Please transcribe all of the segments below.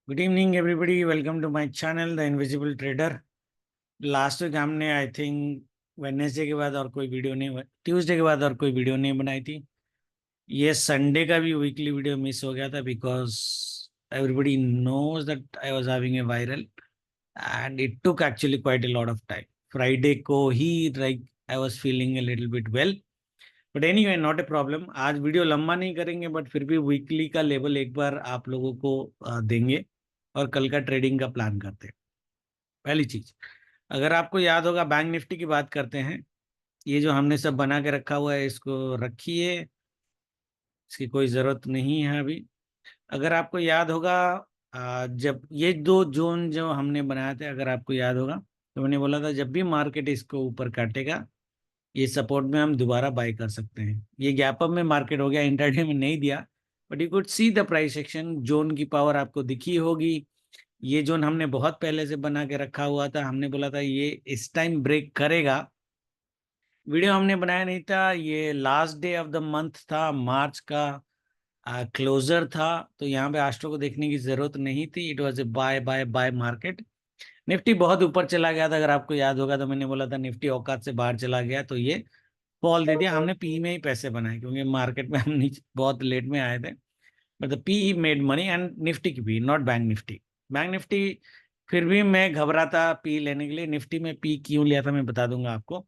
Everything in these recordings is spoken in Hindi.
Good evening everybody, welcome to my channel the invisible trader. Last week हमने आई थिंक वेडनेसडे के बाद और कोई वीडियो नहीं, ट्यूसडे के बाद और कोई वीडियो नहीं बनाई थी। ये संडे का भी वीकली वीडियो मिस हो गया था because everybody knows that I was having a viral and it took actually quite a lot of time. Friday को ही like I was feeling a little bit well, but anyway not a problem. आज वीडियो लंबा नहीं करेंगे बट फिर भी वीकली का लेवल एक बार आप लोगों को देंगे और कल का ट्रेडिंग का प्लान करते हैं। पहली चीज, अगर आपको याद होगा बैंक निफ्टी की बात करते हैं। ये जो हमने सब बना के रखा हुआ है इसको रखिए, इसकी कोई ज़रूरत नहीं है अभी। अगर आपको याद होगा, जब ये दो जोन जो हमने बनाए थे, अगर आपको याद होगा तो मैंने बोला था जब भी मार्केट इसको ऊपर काटेगा ये सपोर्ट में हम दोबारा बाय कर सकते हैं। ये गैप अप में मार्केट हो गया, इंटरडे में नहीं दिया, but you could see the price action. Zone की पावर आपको दिखी होगी। ये जोन हमने बहुत पहले से बना के रखा हुआ था, हमने बोला था ये इस टाइम ब्रेक करेगा। वीडियो हमने बनाया नहीं था, ये last day of the month था, मार्च का क्लोजर था, तो यहाँ पे आस्ट्रो को देखने की जरूरत नहीं थी। It was a buy buy buy market. Nifty बहुत ऊपर चला गया था, अगर आपको याद होगा तो मैंने बोला था निफ्टी औकात से बाहर चला गया तो ये फॉल दे दिया। हमने पी में ही पैसे बनाए क्योंकि मार्केट में हम नीचे बहुत लेट में आए थे, but the P made money and Nifty की भी, not bank Nifty. Bank Nifty फिर भी मैं घबराता पी लेने के लिए। निफ्टी में पी क्यों लिया था मैं बता दूंगा आपको।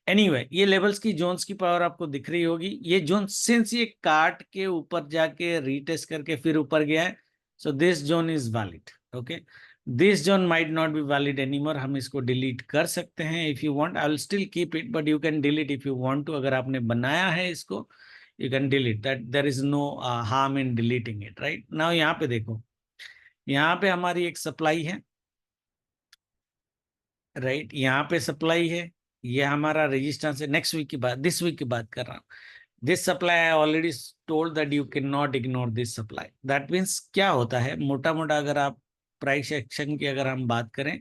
एनीवे ये लेवल्स की जोन्स की पावर आपको दिख रही होगी। ये जोन सिंस ये काट के ऊपर जाके रीटेस्ट करके फिर ऊपर गया है, so this zone is valid. Okay, this zone might not be valid anymore. हम इसको डिलीट कर सकते हैं if you want. I will still keep it but you can delete if you want to. अगर आपने बनाया है इसको you can delete that, there is no harm in deleting it. Right now यहाँ पे देखो, यहाँ पे हमारी एक सप्लाई है। राइट यहाँ पे सप्लाई है, ये हमारा रेजिस्टेंस है। नेक्स्ट वीक की बात, दिस वीक की बात कर रहा हूँ। This supply I already told that you can not ignore this supply. That means क्या होता है, मोटा मोटा अगर आप प्राइस एक्शन की अगर हम बात करें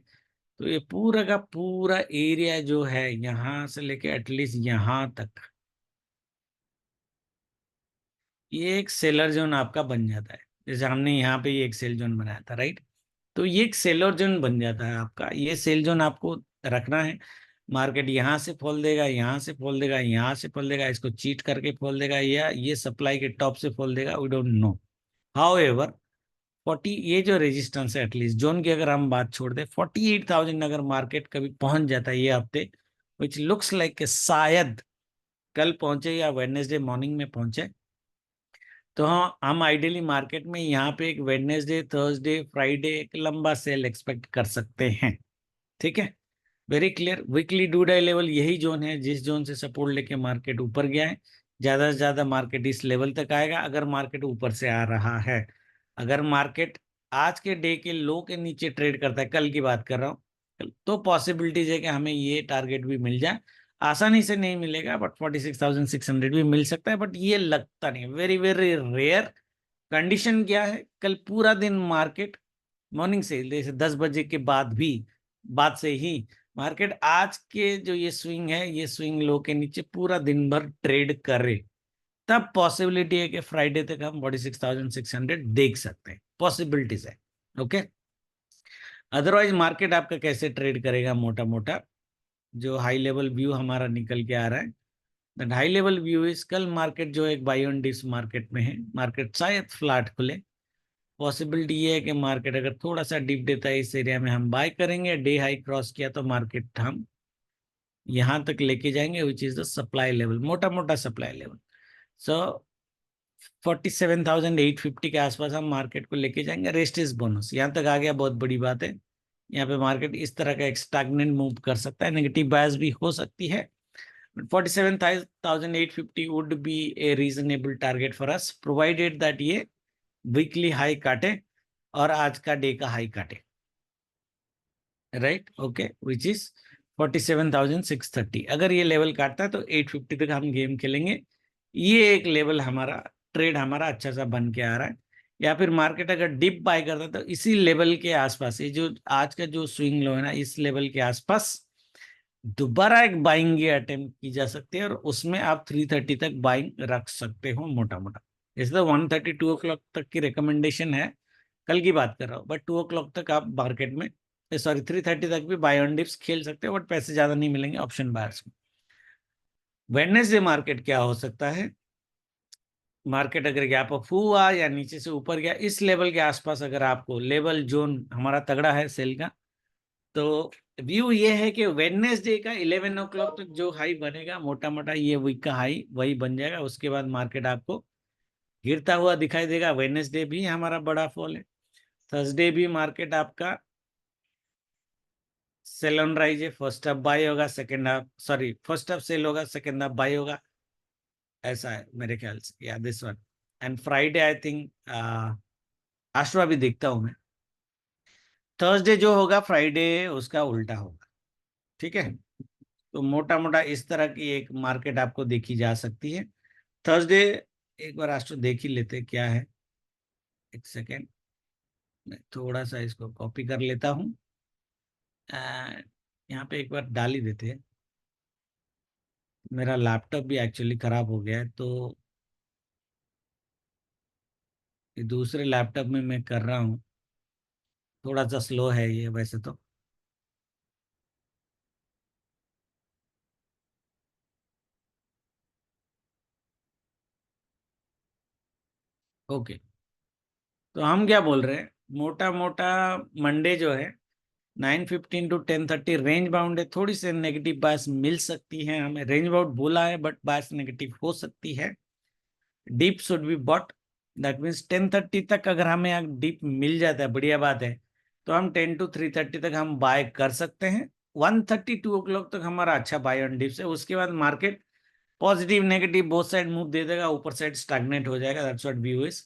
तो ये पूरा का पूरा एरिया जो है यहाँ से लेके एटलीस्ट यहाँ तक, ये एक सेलर जोन आपका बन जाता है। जैसे हमने यहाँ पे ये एक सेल जोन बनाया था, राइट। तो ये एक सेलर जोन बन जाता है आपका। ये सेल जोन आपको रखना है। मार्केट यहाँ से खोल देगा, यहाँ से खोल देगा, यहाँ से खोल देगा, इसको चीट करके खोल देगा, या ये सप्लाई के टॉप से खोल देगा, we don't know. However 40 ये जो रेजिस्टेंस है एटलीस्ट जोन की अगर हम बात छोड़ दें, 48,000 अगर मार्केट कभी पहुंच जाता है ये हफ्ते, विच लुक्स लाइक शायद कल पहुंचे या वेडनेसडे मॉर्निंग में पहुंचे, तो हाँ हम आइडियली मार्केट में यहाँ पे एक वेडनेसडे थर्सडे फ्राइडे एक लंबा सेल एक्सपेक्ट कर सकते हैं। ठीक है, very clear. Weekly do die level यही जोन है, जिस जोन से सपोर्ट लेके मार्केट ऊपर गया है। ज्यादा से ज्यादा मार्केट इस लेवल तक आएगा अगर मार्केट ऊपर से आ रहा है। अगर मार्केट आज के डे के लो के नीचे ट्रेड करता है, कल की बात कर रहा हूँ, तो पॉसिबिलिटीज है कि हमें ये टारगेट भी मिल जाए। आसानी से नहीं मिलेगा बट 46,600 भी मिल सकता है, बट ये लगता नहीं, वेरी वेरी रेयर। कंडीशन क्या है, कल पूरा दिन मार्केट मॉर्निंग से जैसे 10 बजे के बाद भी, बाद से ही मार्केट आज के जो ये स्विंग है, ये स्विंग लो के नीचे पूरा दिन भर ट्रेड करे, तब पॉसिबिलिटी है कि फ्राइडे तक हम 46,600 देख सकते हैं। पॉसिबिलिटीज है। ओके, अदरवाइज मार्केट आपका कैसे ट्रेड करेगा, मोटा मोटा जो हाई लेवल व्यू हमारा निकल के आ रहा है, that high level view is कल मार्केट जो एक बाई ऑन डिप्स मार्केट में है, मार्केट शायद फ्लैट खुले। पॉसिबिलिटी ये है कि मार्केट अगर थोड़ा सा डिप देता है इस एरिया में हम बाय करेंगे, डे हाई क्रॉस किया तो मार्केट हम यहाँ तक लेके जाएंगे which is the supply level, मोटा मोटा सप्लाई लेवल। सो 47,850 के आसपास हम मार्केट को लेके जाएंगे। रेस्ट इज बोनस, यहाँ तक आ गया बहुत बड़ी बात है। यहाँ पे मार्केट इस तरह का एक स्टैग्नेंट मूव कर सकता है, नेगेटिव बायस भी हो सकती है। 47,850 would be A reasonable target for us, provided that ये वीकली हाई काटे और आज का डे का हाई काटे। Right, okay, which is 47,630। अगर ये लेवल काटता है तो 850 तक हम गेम खेलेंगे। ये एक लेवल हमारा, ट्रेड हमारा अच्छा सा बन के आ रहा है। या फिर मार्केट अगर डिप बाय करता है तो इसी लेवल के आसपास, ये जो आज का जो स्विंग लो है ना, इस लेवल के आसपास दोबारा एक बाइंग की अटेम्प्ट की जा सकती है और उसमें आप 330 तक बाइंग रख सकते हो मोटा मोटा। जैसे तो 132 o'clock तक की रिकमेंडेशन है, कल की बात कर रहा हूँ, बट 2 o'clock तक आप मार्केट में, सॉरी 3:30 तक भी बाय ऑन डिप्स खेल सकते हो, बट पैसे ज्यादा नहीं मिलेंगे ऑप्शन बायर्स को। वेडनेसडे मार्केट क्या हो सकता है, मार्केट अगर गैप अप हुआ या नीचे से ऊपर गया, इस लेवल के आसपास अगर आपको लेवल जोन हमारा तगड़ा है सेल का, तो व्यू ये है कि वेडनेसडे का 11 o'clock तक जो हाई बनेगा, मोटा मोटा ये वीक का हाई वही बन जाएगा। उसके बाद मार्केट आपको गिरता हुआ दिखाई देगा। वेडनेसडे भी हमारा बड़ा फॉल है। थर्सडे भी मार्केट आपका सेल ऑन राइज है, फर्स्ट हाफ बाय होगा, second half, sorry first half sell होगा, सेकंड हाफ बाय होगा, ऐसा है मेरे ख्याल से, या this one. And Friday I think आश्वा भी देखता हूं मैं। थर्सडे जो होगा फ्राइडे उसका उल्टा होगा। ठीक है, तो मोटा मोटा इस तरह की एक मार्केट आपको देखी जा सकती है थर्सडे। एक बार आश्वा देख ही लेते हैं क्या है, एक सेकेंड, मैं थोड़ा सा इसको कॉपी कर लेता हूँ। यहाँ पे एक बार डाल ही देते हैं। मेरा लैपटॉप भी एक्चुअली खराब हो गया है, तो ये दूसरे लैपटॉप में मैं कर रहा हूँ, थोड़ा सा स्लो है ये वैसे तो। ओके, तो हम क्या बोल रहे हैं, मोटा मोटा मंडे जो है 9:15 to 10:30 रेंज बाउंड है। थोड़ी सी नेगेटिव बायस मिल सकती है, हमें रेंज बाउंड बोला है बट बायस नेगेटिव हो सकती है। Deep should be bought, that means 10:30 तक अगर हमें डीप मिल जाता है बढ़िया बात है, तो हम 10 to 3:30 तक हम बाय कर सकते हैं। 1:32 o'clock तक हमारा अच्छा बाय ऑन डिप्स है। उसके बाद market positive negative both side move दे देगा, ऊपर साइड स्टैग्नेट हो जाएगा। That's what view is.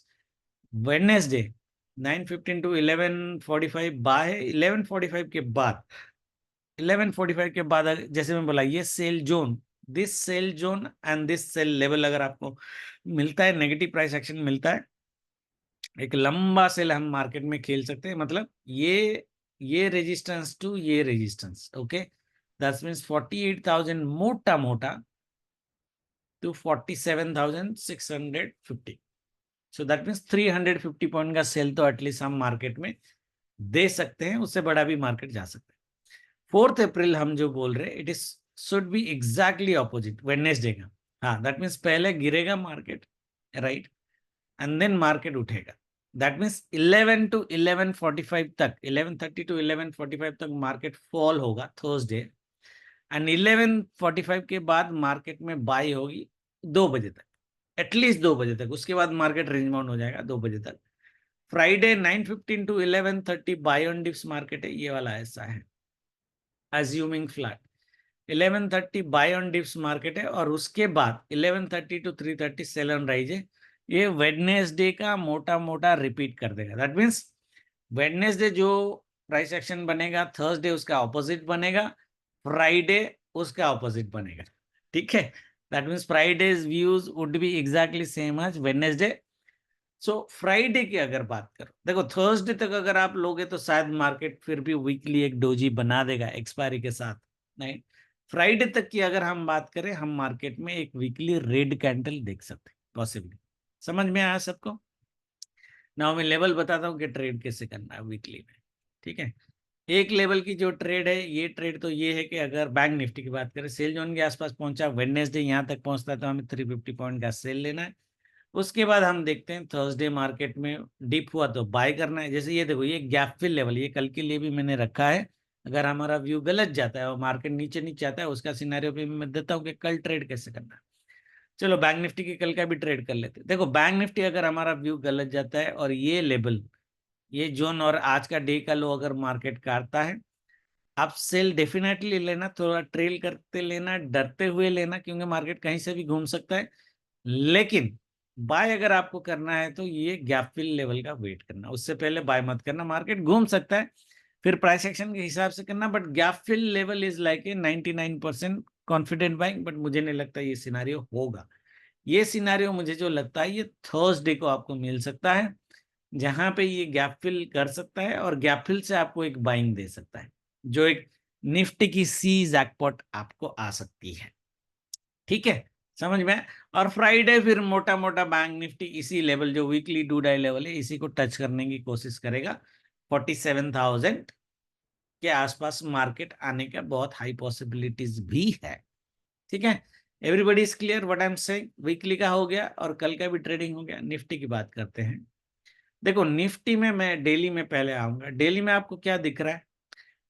Wednesday 9:15 to 11:45 buy है। 11:45 के बाद, 11:45 के बाद जैसे मैं बोला, ये sell zone, this sell zone and this sell level अगर आपको मिलता है, नेगेटिव प्राइस एक्शन मिलता है, एक लंबा सेल हम मार्केट में खेल सकते हैं। मतलब ये रेजिस्टेंस टू ये रेजिस्टेंस, ओके, दैट मीन्स 48,000 मोटा मोटा to 47,650। So that means 350 point का सेल तो एटलीस्ट हम मार्केट में दे सकते हैं, उससे बड़ा भी मार्केट जा सकता है। 4 अप्रैल हम जो बोल रहे हैं, it is should be exactly opposite Wednesday का। हाँ, दैट मीन्स पहले गिरेगा market, right, and then market उठेगा। दैट मीन्स 11 to 11:45 तक, 11:30 to 11:45 तक मार्केट फॉल होगा थर्सडे, एंड 11:45 के बाद मार्केट में बाई होगी 2 बजे तक, एटलीस्ट 2 बजे तक। उसके बाद मार्केट रेंज बाउंड हो जाएगा 2 बजे तक। Friday 9:15 to 11:30 buy on dips market है, ये वाला ऐसा है, assuming flat. 11:30 buy on dips market है, और उसके बाद 11:30 to 3:30 सेल ऑन राइज है। ये वेडनेसडे का मोटा मोटा रिपीट कर देगा। दैट मीन्स वेडनेसडे जो प्राइस एक्शन बनेगा, थर्सडे उसका ऑपोजिट बनेगा, फ्राइडे उसका ऑपोजिट बनेगा। ठीक है, that means Friday's views would be exactly same as Wednesday. So Friday की अगर बात करो, देखो थर्सडे तक अगर आप लोगे तो शायद मार्केट फिर भी वीकली एक डोजी बना देगा एक्सपायरी के साथ, नहीं। फ्राइडे तक की अगर हम बात करें, हम मार्केट में एक वीकली रेड कैंडल देख सकते हैं पॉसिबली। समझ में आया सबको? ना मैं लेवल बताता हूँ कि ट्रेड कैसे करना है वीकली में। ठीक है, एक लेवल की जो ट्रेड है, ये ट्रेड तो ये है कि अगर बैंक निफ्टी की बात करें, सेल जोन के आसपास पहुंचा, वेडनेसडे यहाँ तक पहुंचता है, तो हमें 350 पॉइंट का सेल लेना है। उसके बाद हम देखते हैं थर्सडे मार्केट में डिप हुआ तो बाय करना है। जैसे ये देखो, ये गैप फिल लेवल, ये कल के लिए भी मैंने रखा है। अगर हमारा व्यू गलत जाता है और मार्केट नीचे नीचे आता है, उसका सिनेरियो भी मैं देता हूँ कि कल ट्रेड कैसे करना है। चलो बैंक निफ्टी की कल का भी ट्रेड कर लेते हैं। देखो बैंक निफ्टी अगर हमारा व्यू गलत जाता है और ये लेवल, ये जोन और आज का डे का लो अगर मार्केट काटता है, आप सेल डेफिनेटली लेना, थोड़ा ट्रेल करते लेना, डरते हुए लेना, क्योंकि मार्केट कहीं से भी घूम सकता है। लेकिन बाय अगर आपको करना है तो ये गैप फिल लेवल का वेट करना, उससे पहले बाय मत करना। मार्केट घूम सकता है, फिर प्राइस एक्शन के हिसाब से करना, but gap fill level is like a 99% confident buying, but मुझे नहीं लगता ये सिनारियो होगा। ये सिनारियो मुझे जो लगता है, ये थर्सडे को आपको मिल सकता है, जहां पे ये गैप फिल कर सकता है और गैप फिल से आपको एक बाइंग दे सकता है, जो एक निफ्टी की सी जैकपॉट आपको आ सकती है। ठीक है, समझ में? और फ्राइडे फिर मोटा मोटा बैंक निफ्टी इसी लेवल जो वीकली डू डाई लेवल है इसी को टच करने की कोशिश करेगा। 47,000 के आसपास मार्केट आने का बहुत हाई पॉसिबिलिटीज भी है। ठीक है, everybody is clear what I am saying? Weekly का हो गया और कल का भी ट्रेडिंग हो गया। निफ्टी की बात करते हैं। देखो निफ्टी में मैं डेली में पहले आऊंगा। डेली में आपको क्या दिख रहा है?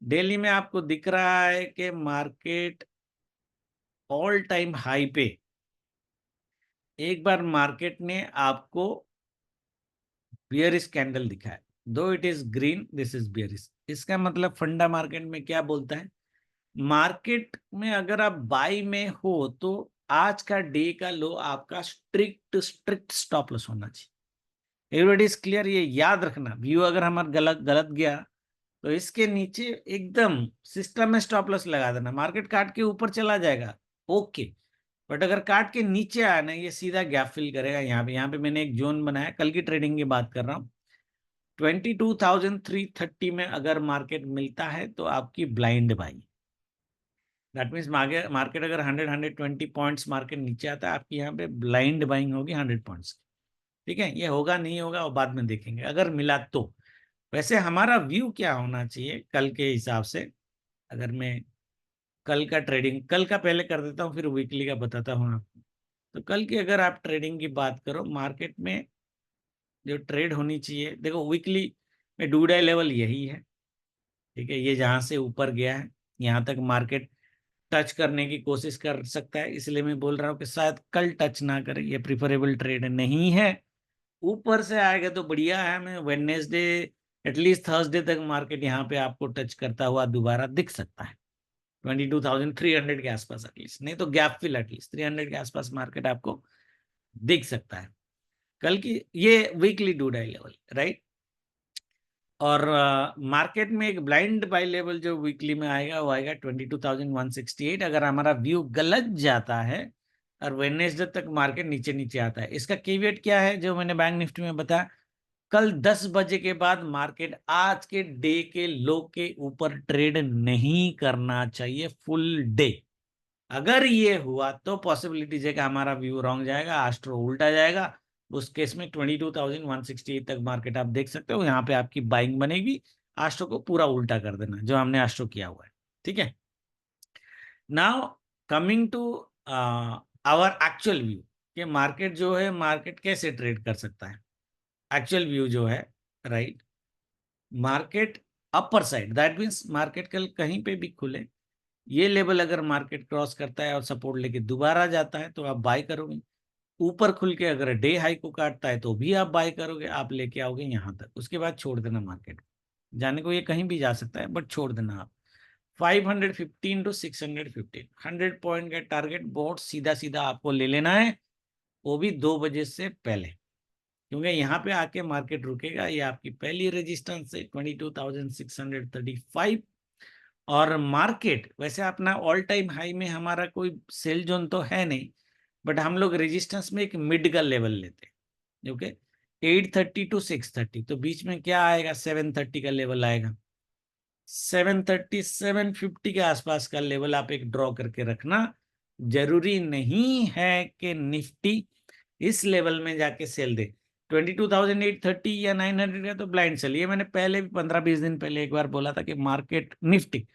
डेली में आपको दिख रहा है कि मार्केट ऑल टाइम हाई पे एक बार मार्केट ने आपको बियरिश कैंडल दिखा है। दो it is green, this is bearish. इसका मतलब फंडा मार्केट में क्या बोलता है? मार्केट में अगर आप बाई में हो तो आज का डे का लो आपका स्ट्रिक्ट स्ट्रिक्ट स्टॉप लॉस होना चाहिए। Everybody is clear? ये याद रखना, व्यू अगर हमारा गलत गलत गया तो इसके नीचे एकदम सिस्टम में स्टॉप लॉस लगा देना। मार्केट काट के ऊपर चला जाएगा ओके, बट अगर काट के नीचे आया ना ये सीधा गैप फिल करेगा। यहाँ पे मैंने एक जोन बनाया, कल की ट्रेडिंग की बात कर रहा हूँ। 22,330 में अगर मार्केट मिलता है तो आपकी blind by. That means market अगर 100-120 पॉइंट्स मार्केट नीचे आता है आपकी यहाँ पे ब्लाइंड बाइंग होगी 100 पॉइंट्स। ठीक है, ये होगा नहीं होगा और बाद में देखेंगे अगर मिला तो। वैसे हमारा व्यू क्या होना चाहिए कल के हिसाब से? अगर मैं कल का ट्रेडिंग कल का पहले कर देता हूँ फिर वीकली का बताता हूँ आपको। तो कल की अगर आप ट्रेडिंग की बात करो, मार्केट में जो ट्रेड होनी चाहिए, देखो वीकली में डू डे लेवल यही है। ठीक है, ये जहां से ऊपर गया है यहाँ तक मार्केट टच करने की कोशिश कर सकता है, इसलिए मैं बोल रहा हूँ कि शायद कल टच ना करे, ये प्रिफरेबल ट्रेड नहीं है। ऊपर से आएगा तो बढ़िया है। मैं वेडनेसडे एटलीस्ट थर्सडे तक मार्केट यहाँ पे आपको टच करता हुआ दोबारा दिख सकता है 22,300 के आसपास एटलीस्ट, नहीं तो गैप फिल एटलीस्ट 300 के आसपास मार्केट आपको दिख सकता है कल की। ये weekly do die level right. और मार्केट में एक ब्लाइंड बाई लेवल जो वीकली में आएगा वो आएगा 22,168। अगर हमारा व्यू गलत जाता है और वेडनेसडे तक मार्केट नीचे नीचे आता है, इसका कीवेट क्या है जो मैंने बैंक निफ्टी में बताया? कल 10 बजे के बाद मार्केट आज के डे के लो के ऊपर ट्रेड नहीं करना चाहिए फुल डे। अगर ये हुआ तो पॉसिबिलिटीज है कि हमारा व्यू रॉन्ग जाएगा, आस्ट्रो उल्टा जाएगा। उस केस में 22,168 तक मार्केट आप देख सकते हो, यहाँ पे आपकी बाइंग बनेगी। आस्ट्रो को पूरा उल्टा कर देना जो हमने आस्ट्रो किया हुआ है। ठीक है, now coming to our actual view कि मार्केट जो है मार्केट कैसे ट्रेड कर सकता है। एक्चुअल व्यू जो है right, market upper side that means market कल कहीं पे भी खुले, ये लेवल अगर मार्केट क्रॉस करता है और सपोर्ट लेके दोबारा जाता है तो आप बाय करोगे। ऊपर खुल के अगर डे हाई को काटता है तो भी आप बाय करोगे, आप लेके आओगे यहां तक, उसके बाद छोड़ देना मार्केट। जाने को ये कहीं भी जा सकता है बट छोड़ देना आप। 515 टू 615 100 पॉइंट का टारगेट बहुत सीधा सीधा आपको ले लेना है, वो भी 2 बजे से पहले, क्योंकि यहाँ पे आके मार्केट रुकेगा। ये आपकी पहली रेजिस्टेंस है 22,635। और मार्केट वैसे अपना ऑल टाइम हाई में हमारा कोई सेल जोन तो है नहीं, बट हम लोग रेजिस्टेंस में एक मिड का लेवल लेते हैं ओके, 830 टू 630, तो बीच में क्या आएगा? 730 का लेवल आएगा। 730 750 के आसपास का लेवल आप एक ड्रॉ करके रखना। जरूरी नहीं है कि निफ्टी इस लेवल में जाके सेल दे। 22,830 या 900 का तो ब्लाइंड सेल, ये मैंने पहले भी 15-20 दिन पहले एक बार बोला था कि मार्केट निफ्टी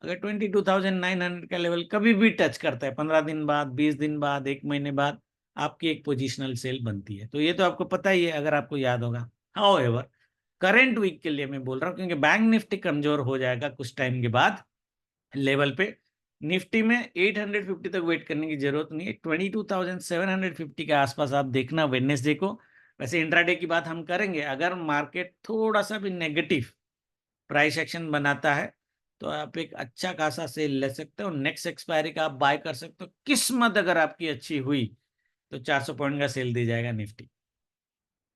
अगर 22,900 का लेवल कभी भी टच करता है 15 दिन बाद, 20 दिन बाद, 1 महीने बाद, आपकी एक पोजिशनल सेल बनती है। तो ये तो आपको पता ही है अगर आपको याद होगा। हाउएवर करंट वीक के लिए मैं बोल रहा हूँ क्योंकि बैंक निफ्टी कमजोर हो जाएगा कुछ टाइम के बाद लेवल पे। निफ्टी में 850 तक वेट करने की जरूरत नहीं है, 22,750 के आसपास आप देखना वेडनेसडे को। वैसे इंट्राडे की बात हम करेंगे, अगर मार्केट थोड़ा सा भी नेगेटिव प्राइस एक्शन बनाता है तो आप एक अच्छा खासा सेल ले सकते हो। नेक्स्ट एक्सपायरी का आप बाय कर सकते हो। किस्मत अगर आपकी अच्छी हुई तो 400 पॉइंट का सेल दी जाएगा निफ्टी,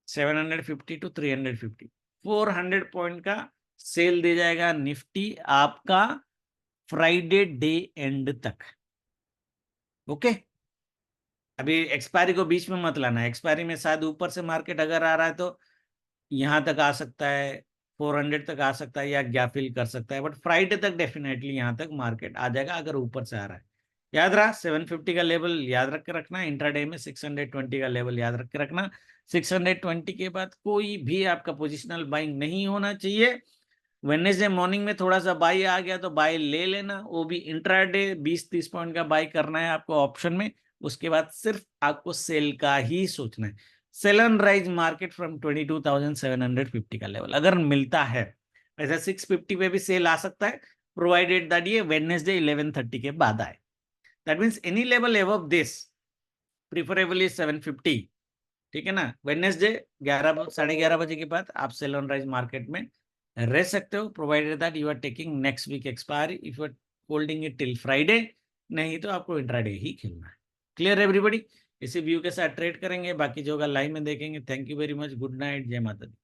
750 टू 350, 400 पॉइंट का सेल दे जाएगा निफ्टी आपका फ्राइडे डे एंड तक। ओके, अभी एक्सपायरी को बीच में मत लाना। एक्सपायरी में शायद ऊपर से मार्केट अगर आ रहा है तो यहाँ तक आ सकता है, 400 तक आ सकता है या गैप फिल कर सकता है, बट फ्राइडे तक डेफिनेटली यहाँ तक मार्केट आ जाएगा अगर ऊपर से आ रहा है। याद रहा 750 का लेवल याद रख के रखना, इंट्राडे में 620 का लेवल याद रख के रखना। 620 के बाद कोई भी आपका पोजिशनल बाइंग नहीं होना चाहिए। वेडनेसडे मॉर्निंग में थोड़ा सा बाई आ गया तो बाई ले लेना, वो भी इंट्राडे 20-30 पॉइंट का बाई करना है आपको ऑप्शन में। उसके बाद सिर्फ आपको सेल का ही सोचना है। Sell and rise market from 22,750 का लेवल अगर मिलता है, वैसे 650 पे भी सेल आ सकता है, प्रोवाइडेड दैट ये वेडनेसडे 11:30 के बाद आए। That means any level above this, preferably 750, ठीक है ना। वेडनेसडे 11 साढ़े 11 बजे के बाद आप सेल ऑन राइज मार्केट में रह सकते हो, provided that you are taking next week expiry, if you are holding it till Friday, नहीं तो आपको इंट्राडे ही खेलना है। Clear everybody? इसी व्यू के साथ ट्रेड करेंगे, बाकी जो होगा लाइव में देखेंगे। Thank you very much, good night, जय माता दी।